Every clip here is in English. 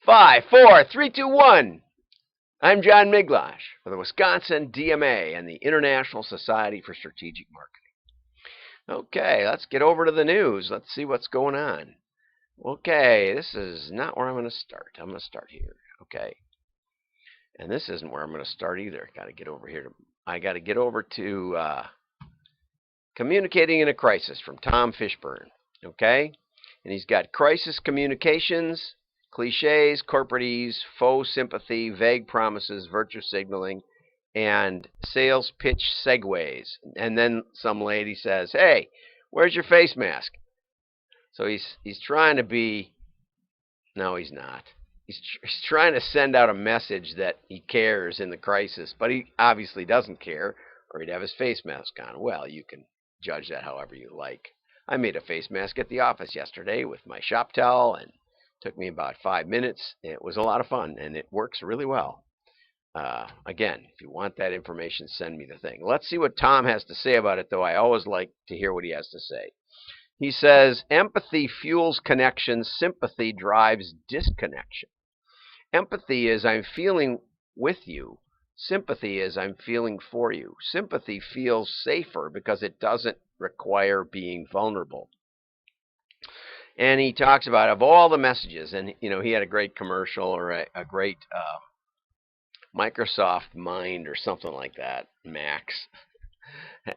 5, 4, 3, 2, 1. I'm John Miglash for the Wisconsin DMA and the International Society for Strategic Marketing. Okay, let's get over to the news. Let's see what's going on. Okay, this is not where I'm going to start. I'm going to start here. Okay. And this isn't where I'm going to start either. I got to get over to Communicating in a Crisis from Tom Fishburne. Okay? And he's got crisis communications, cliches, corporatese, faux sympathy, vague promises, virtue signaling, and sales pitch segues. And then some lady says, "Hey, where's your face mask?" So he's trying to be, no, he's not. He's trying to send out a message that he cares in the crisis, but he obviously doesn't care, or he'd have his face mask on. Well, you can judge that however you like. I made a face mask at the office yesterday with my shop towel, and took me about 5 minutes. It was a lot of fun, and it works really well. Again, if you want that information, send me the thing. Let's see what Tom has to say about it, though. I always like to hear what he has to say. He says, empathy fuels connection. Sympathy drives disconnection. Empathy is I'm feeling with you. Sympathy is I'm feeling for you. Sympathy feels safer because it doesn't require being vulnerable. And he talks about, of all the messages, and he had a great commercial, or a great Microsoft Mind or something like that, Max,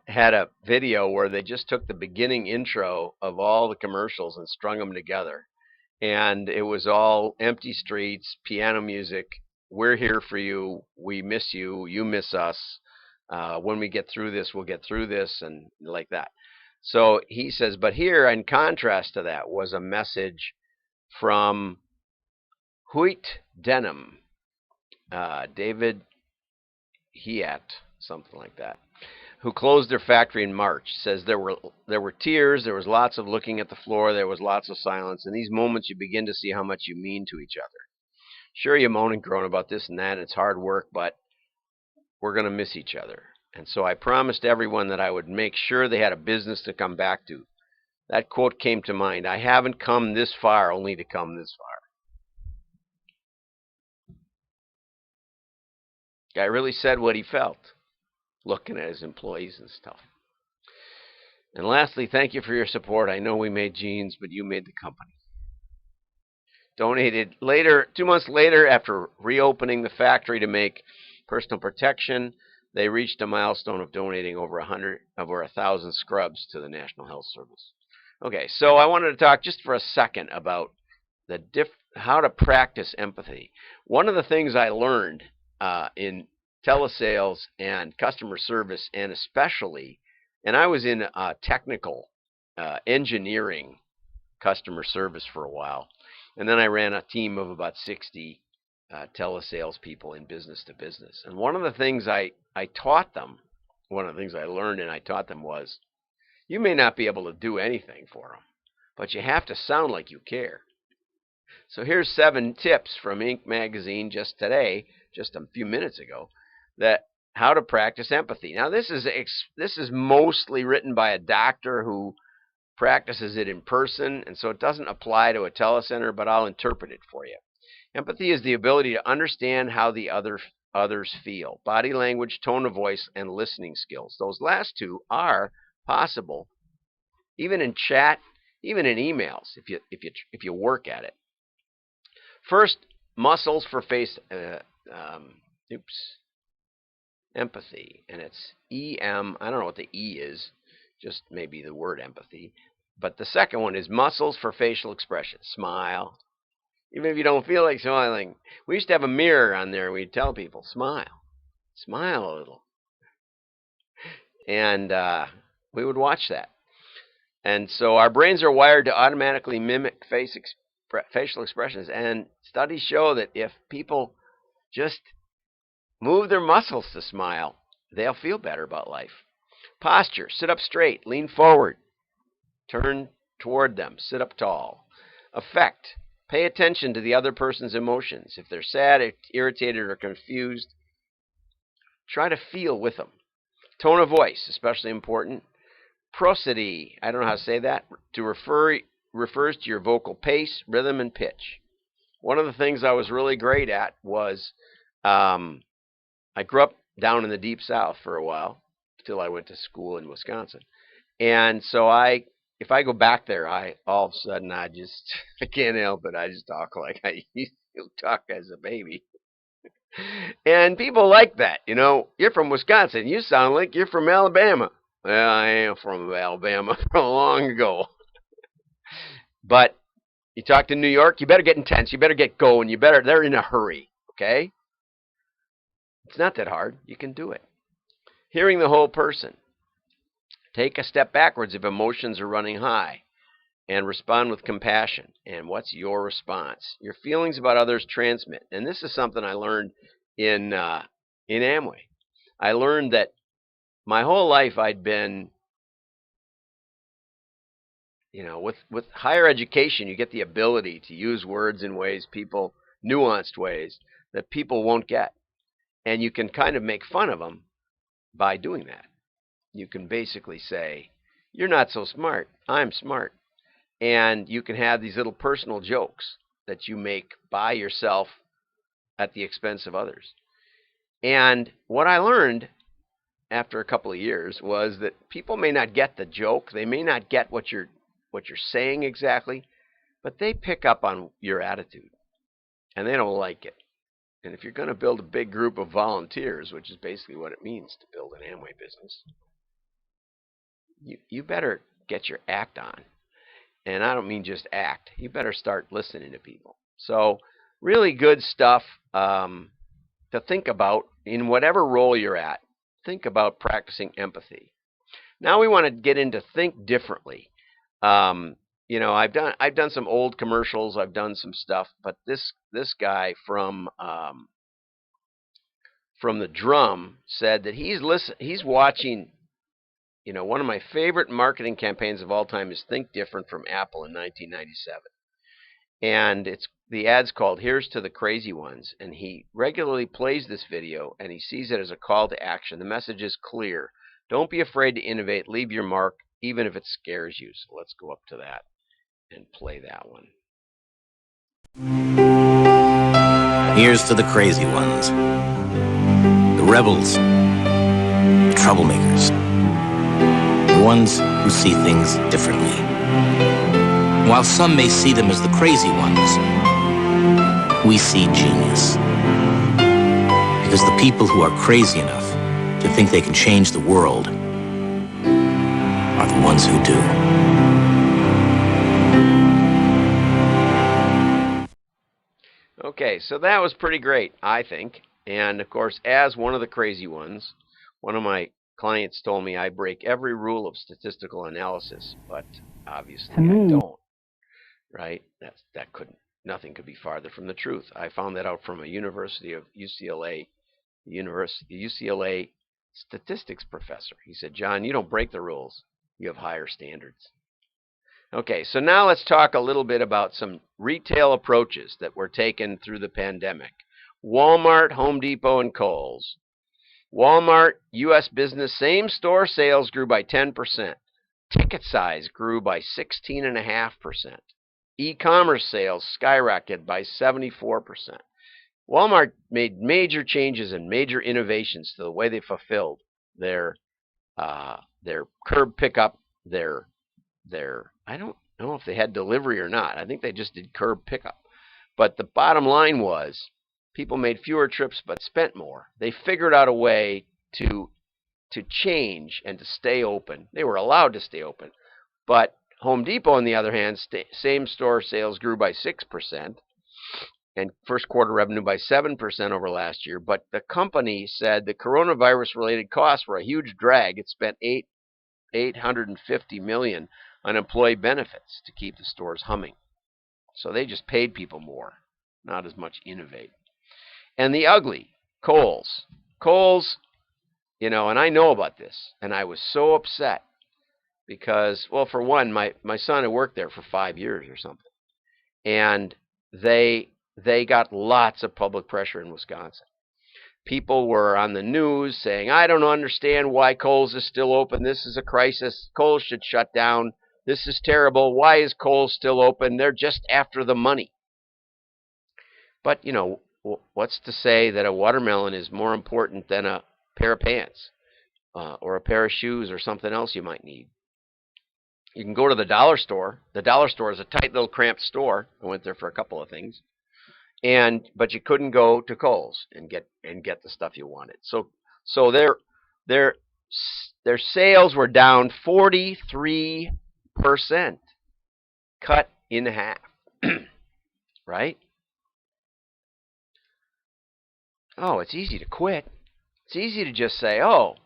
had a video where they just took the beginning intro of all the commercials and strung them together. And it was all empty streets, piano music, we're here for you, we miss you, you miss us. When we get through this, we'll get through this, and like that. So he says, but here, in contrast to that, was a message from Hoyt Denham, David Hyatt, something like that, who closed their factory in March. Says there were tears, there was lots of looking at the floor, there was lots of silence. In these moments, you begin to see how much you mean to each other. Sure, you moan and groan about this and that, and it's hard work, but we're going to miss each other. And so I promised everyone that I would make sure they had a business to come back to. That quote came to mind. I haven't come this far only to come this far. Guy really said what he felt, looking at his employees and stuff. And lastly, thank you for your support. I know we made jeans, but you made the company. Donated later, 2 months later, after reopening the factory to make personal protection, they reached a milestone of donating over 1,000 scrubs to the National Health Service. Okay, so I wanted to talk just for a second about how to practice empathy. One of the things I learned in telesales and customer service, and especially, and I was in technical engineering customer service for a while, and then I ran a team of about 60 telesales people in business to business. And one of the things I taught them, one of the things I learned and I taught them was, you may not be able to do anything for them, but you have to sound like you care. So here's 7 tips from Inc. magazine just today, just a few minutes ago, that how to practice empathy. Now this is mostly written by a doctor who practices it in person, and so it doesn't apply to a telecenter, but I'll interpret it for you. Empathy is the ability to understand how the others feel. Body language, tone of voice, and listening skills. Those last 2 are possible, even in chat, even in emails, if you work at it. First, muscles for face. Empathy, and it's EM. I don't know what the E is, just maybe the word empathy. But the second one is muscles for facial expression. Smile. Even if you don't feel like smiling. We used to have a mirror on there and we'd tell people, smile. Smile a little. And we would watch that. And so our brains are wired to automatically mimic facial expressions. And studies show that if people just move their muscles to smile, they'll feel better about life. Posture. Sit up straight. Lean forward. Turn toward them. Sit up tall. Affect. Pay attention to the other person's emotions. If they're sad, irritated, or confused, try to feel with them. Tone of voice, especially important. Prosody, I don't know how to say that, refers to your vocal pace, rhythm, and pitch. One of the things I was really great at was um, I grew up down in the deep south for a while until I went to school in Wisconsin. And so if I go back there, I all of a sudden I just I can't help it. I just talk like I used to talk as a baby. And people like that. You're from Wisconsin. You sound like you're from Alabama. Well, I am from Alabama from long ago. But you talk to New York, you better get intense. You better get going. They're in a hurry. Okay? It's not that hard. You can do it. Hearing the whole person. Take a step backwards if emotions are running high and respond with compassion. And what's your response? Your feelings about others transmit. And this is something I learned in Amway. I learned that my whole life I'd been, with higher education, you get the ability to use words in nuanced ways that people won't get. And you can kind of make fun of them by doing that. You can basically say, you're not so smart, I'm smart. And you can have these little personal jokes that you make by yourself at the expense of others. And what I learned after a couple of years was that people may not get the joke, they may not get what you're saying exactly, but they pick up on your attitude, and they don't like it. And if you're going to build a big group of volunteers, which is basically what it means to build an Amway business, you better get your act on. And I don't mean just act. You better start listening to people. So really good stuff to think about in whatever role you're at. Think about practicing empathy. Now we want to get into think differently. I've done some old commercials. I've done some stuff, but this guy from the Drum said that he's watching. One of my favorite marketing campaigns of all time is Think Different from Apple in 1997. And the ad's called Here's to the Crazy Ones. And he regularly plays this video, and he sees it as a call to action. The message is clear. Don't be afraid to innovate. Leave your mark, even if it scares you. So let's go up to that and play that one. Here's to the crazy ones. The rebels. The troublemakers. The ones who see things differently. While some may see them as the crazy ones, we see genius. Because the people who are crazy enough to think they can change the world are the ones who do. Okay, so that was pretty great, I think. And of course, as one of the crazy ones, one of my clients told me I break every rule of statistical analysis, but obviously I don't. Right? Nothing could be farther from the truth. I found that out from a UCLA statistics professor. He said, John, you don't break the rules. You have higher standards. Okay, so now let's talk a little bit about some retail approaches that were taken through the pandemic. Walmart, Home Depot, and Kohl's. Walmart, U.S. business, same-store sales grew by 10%. Ticket size grew by 16.5%. E-commerce sales skyrocketed by 74%. Walmart made major changes and major innovations to the way they fulfilled their curb pickup, I don't know if they had delivery or not. I think they just did curb pickup. But the bottom line was people made fewer trips but spent more. They figured out a way to change and to stay open. They were allowed to stay open. But Home Depot, on the other hand, same-store sales grew by 6% and first quarter revenue by 7% over last year. But the company said the coronavirus-related costs were a huge drag. It spent $850 million on employee benefits to keep the stores humming. So they just paid people more, not as much innovate. And the ugly, Kohl's. Kohl's, and I know about this, and I was so upset because, well, for one, my son had worked there for 5 years or something, and they got lots of public pressure in Wisconsin. People were on the news saying, I don't understand why Kohl's is still open. This is a crisis. Kohl's should shut down. This is terrible. Why is Kohl's still open? They're just after the money. But, what's to say that a watermelon is more important than a pair of pants or a pair of shoes or something else you might need? You can go to the dollar store. The dollar store is a tight little cramped store. I went there for a couple of things, but you couldn't go to Kohl's and get the stuff you wanted. So their sales were down 43%, cut in half, right? Oh, it's easy to quit. It's easy to just say, "Oh,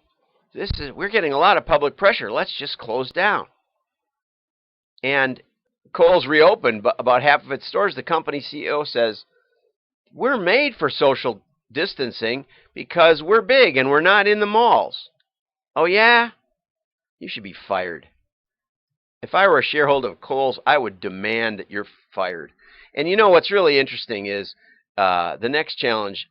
we're getting a lot of public pressure. Let's just close down." And Kohl's reopened, but about half of its stores. The company CEO says, "We're made for social distancing because we're big and we're not in the malls." Oh yeah? You should be fired. If I were a shareholder of Kohl's, I would demand that you're fired. And what's really interesting is the next challenge.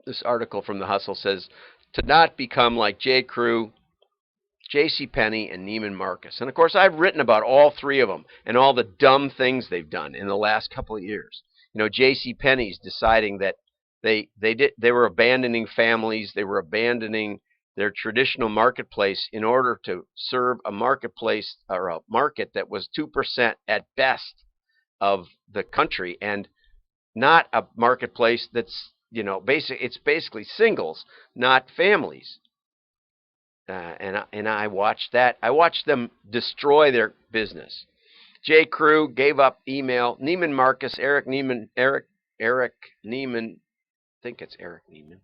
This article from The Hustle says to not become like J. Crew, J.C. Penney, and Neiman Marcus. And of course, I've written about all three of them and all the dumb things they've done in the last couple of years. J.C. Penney's deciding that they were abandoning families, they were abandoning their traditional marketplace in order to serve a marketplace or a market that was 2% at best of the country, and not a marketplace that's it's basically singles, not families. And I watched that. I watched them destroy their business. J. Crew gave up email. Neiman Marcus, Eric Neiman. I think it's Eric Neiman.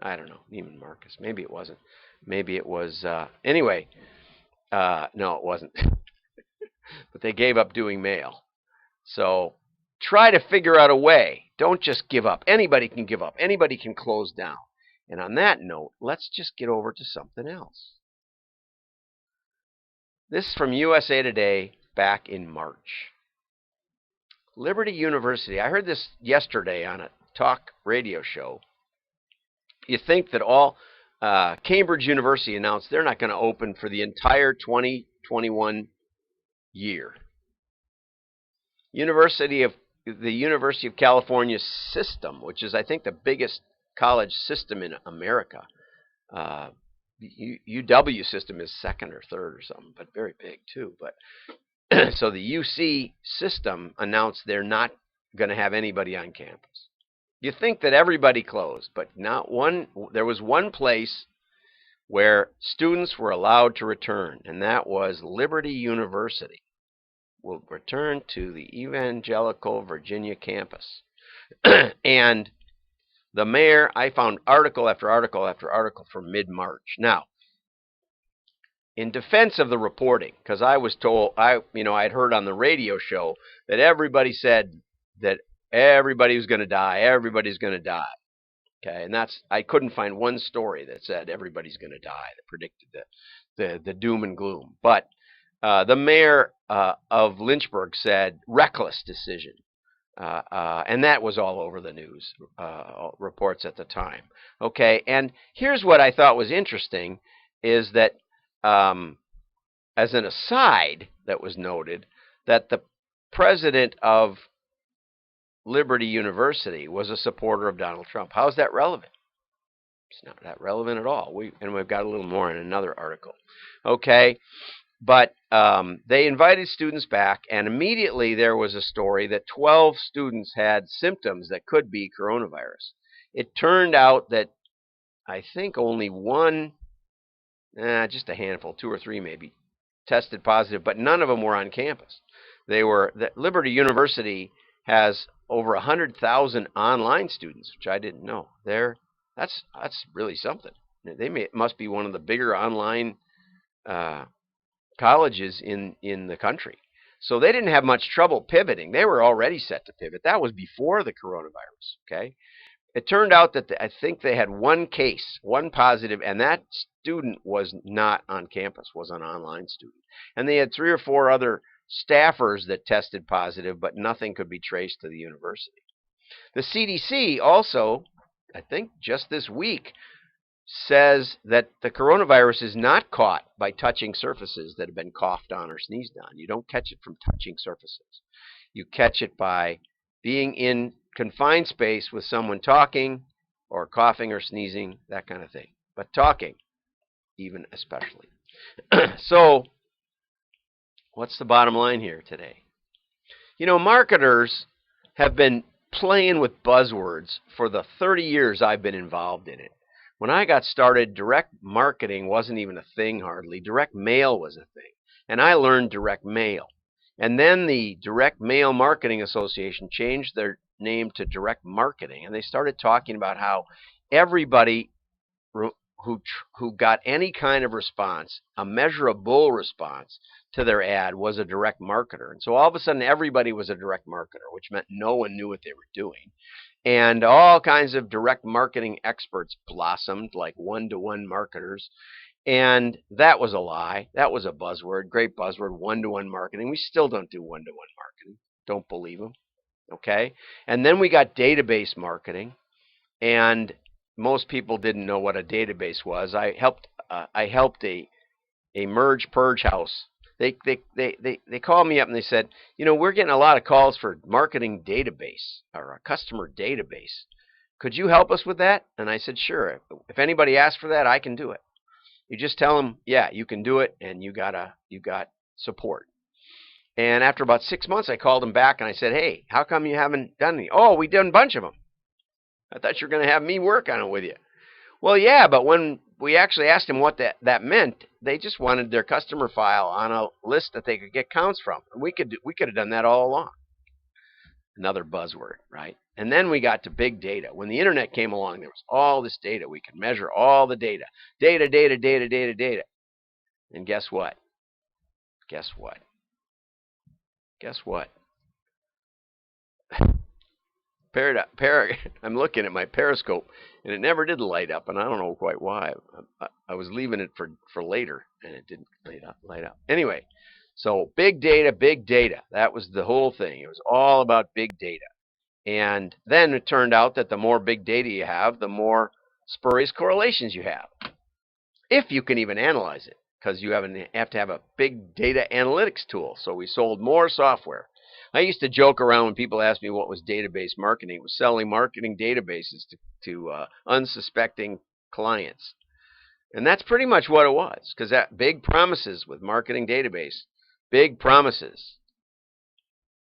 I don't know. Neiman Marcus. Maybe it wasn't. Maybe it was. Anyway, no, it wasn't. But they gave up doing mail. So try to figure out a way. Don't just give up. Anybody can give up. Anybody can close down. And on that note, let's just get over to something else. This is from USA Today back in March. Liberty University. I heard this yesterday on a talk radio show. You think that all Cambridge University announced they're not going to open for the entire 2021 year. The University of California system, which is, I think, the biggest college system in America. UW system is second or third or something, but very big too. But so the UC system announced they're not going to have anybody on campus. You think that everybody closed, but not one. There was one place where students were allowed to return, and that was Liberty University. Will return to the Evangelical Virginia campus. And the mayor, I found article after article after article from mid-March. Now, in defense of the reporting, because I was told, I'd heard on the radio show that everybody said that everybody was going to die, everybody's going to die. Okay, and I couldn't find one story that said everybody's going to die, that predicted the doom and gloom. But the mayor of Lynchburg said reckless decision. And that was all over the news reports at the time. Okay, and here's what I thought was interesting is that, as an aside that was noted, that the president of Liberty University was a supporter of Donald Trump. How is that relevant? It's not that relevant at all. We've got a little more in another article. Okay. But they invited students back, and immediately there was a story that 12 students had symptoms that could be coronavirus. It turned out that I think only one, just a handful, 2 or 3 maybe, tested positive, but none of them were on campus. Liberty University has over 100,000 online students, which I didn't know. That's really something. Must be one of the bigger online colleges in the country. So they didn't have much trouble pivoting. They were already set to pivot. That was before the coronavirus, okay? It turned out that I think they had one case, one positive, and that student was not on campus, was an online student. And they had 3 or 4 other staffers that tested positive, but nothing could be traced to the university. The CDC also, I think just this week, says that the coronavirus is not caught by touching surfaces that have been coughed on or sneezed on. You don't catch it from touching surfaces. You catch it by being in confined space with someone talking or coughing or sneezing, that kind of thing. But talking, even especially. So, what's the bottom line here today? You know, marketers have been playing with buzzwords for the 30 years I've been involved in it. When I got started, direct marketing wasn't even a thing hardly. Direct mail was a thing. And I learned direct mail. And then the Direct Mail Marketing Association changed their name to Direct Marketing. And they started talking about how everybody who got any kind of response, a measurable response to their ad, was a direct marketer. And so all of a sudden everybody was a direct marketer, which meant no one knew what they were doing. And all kinds of direct marketing experts blossomed, like one-to-one marketers. And that was a lie. That was a buzzword, great buzzword, one-to-one marketing. We still don't do one-to-one marketing. Don't believe them. Okay? And then we got database marketing. And most people didn't know what a database was. I helped a merge purge house. They called me up and they said, you know, we're getting a lot of calls for marketing database or a customer database. Could you help us with that? And I said, sure. If anybody asks for that, I can do it. You just tell them, yeah, you can do it, and you got support. And after about 6 months, I called them back and I said, hey, how come you haven't done any? Oh, we done a bunch of them. I thought you were going to have me work on it with you. Well, yeah, but when we actually asked them what that meant, they just wanted their customer file on a list that they could get counts from. And we could have done that all along. Another buzzword, right? And then we got to big data. When the internet came along, there was all this data. We could measure all the data. Data. And guess what? I'm looking at my periscope, and it never did light up, and I don't know quite why. I was leaving it for later, and it didn't light up. Anyway, so big data. That was the whole thing. It was all about big data. And then it turned out that the more big data you have, the more spurious correlations you have, if you can even analyze it, because you have to have a big data analytics tool. So we sold more software. I used to joke around when people asked me what was database marketing. It was selling marketing databases to unsuspecting clients. And that's pretty much what it was, because that big promises with marketing database, big promises,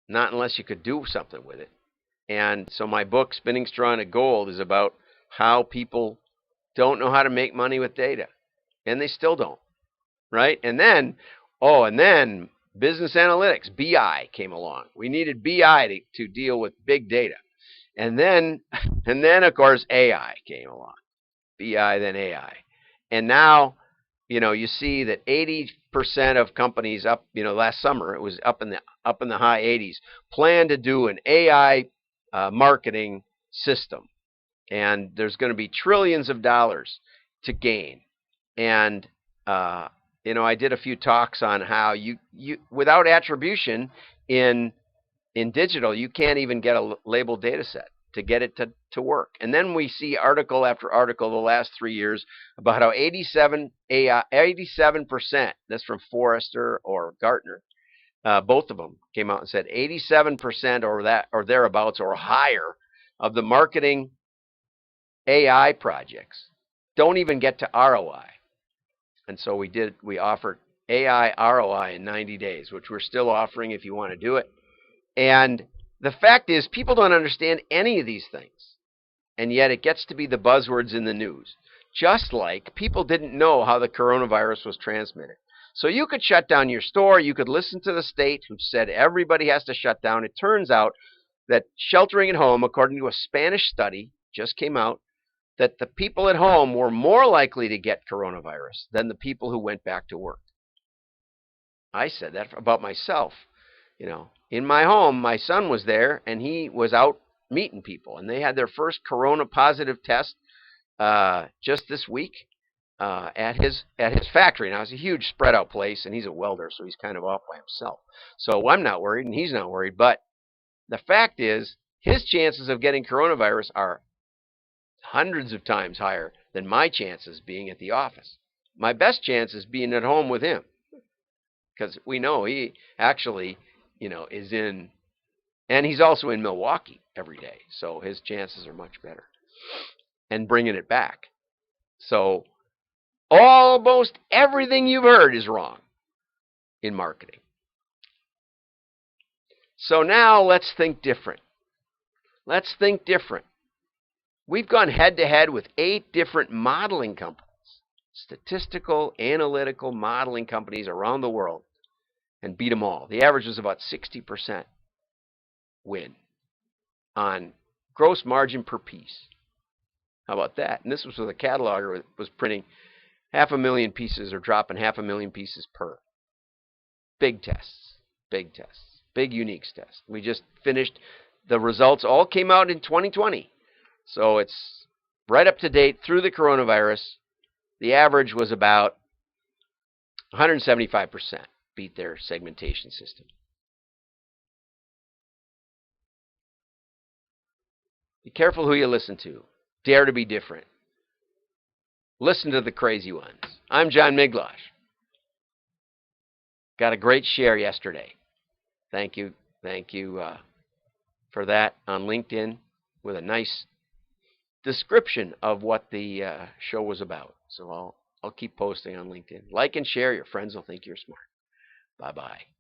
not unless you could do something with it. And so my book, Spinning Straw into Gold, is about how people don't know how to make money with data. And they still don't, right? And then business analytics, BI, came along. We needed BI to deal with big data. And then, of course, AI came along. BI, then AI. And now, you see that 80% of companies last summer, it was up in the high 80s, plan to do an AI marketing system. And there's going to be trillions of dollars to gain. And I did a few talks on how you without attribution in digital, you can't even get a labeled data set to get it to work. And then we see article after article the last 3 years about how 87%, that's from Forrester or Gartner, both of them came out and said 87% or thereabouts or higher of the marketing AI projects don't even get to ROI. And so we offered AI ROI in 90 days, which we're still offering if you want to do it. And the fact is, people don't understand any of these things. And yet it gets to be the buzzwords in the news. Just like people didn't know how the coronavirus was transmitted. So you could shut down your store. You could listen to the state who said everybody has to shut down. It turns out that sheltering at home, according to a Spanish study, just came out, that the people at home were more likely to get coronavirus than the people who went back to work. I said that about myself. In my home, my son was there, and he was out meeting people, and they had their first corona positive test just this week at his factory. Now, it's a huge spread out place, and he's a welder, so he's kind of off by himself. So I'm not worried, and he's not worried. But the fact is, his chances of getting coronavirus are hundreds of times higher than my chances being at the office. My best chance is being at home with him, because we know he actually, is in And he's also in Milwaukee every day, so his chances are much better. And bringing it back. So almost everything you've heard is wrong in marketing. So now let's think different. Let's think different. We've gone head-to-head with 8 different modeling companies, statistical, analytical modeling companies around the world, and beat them all. The average was about 60% win on gross margin per piece. How about that? And this was with a cataloger that was printing 500,000 pieces or dropping 500,000 pieces per. Big tests, big tests, big uniques tests. We just finished. The results all came out in 2020. So it's right up to date through the coronavirus. The average was about 175% beat their segmentation system. Be careful who you listen to. Dare to be different. Listen to the crazy ones. I'm John Miglosh. Got a great share yesterday. Thank you for that on LinkedIn with a nice description of what the show was about. So I'll keep posting on LinkedIn. Like and share. Your friends will think you're smart. Bye-bye.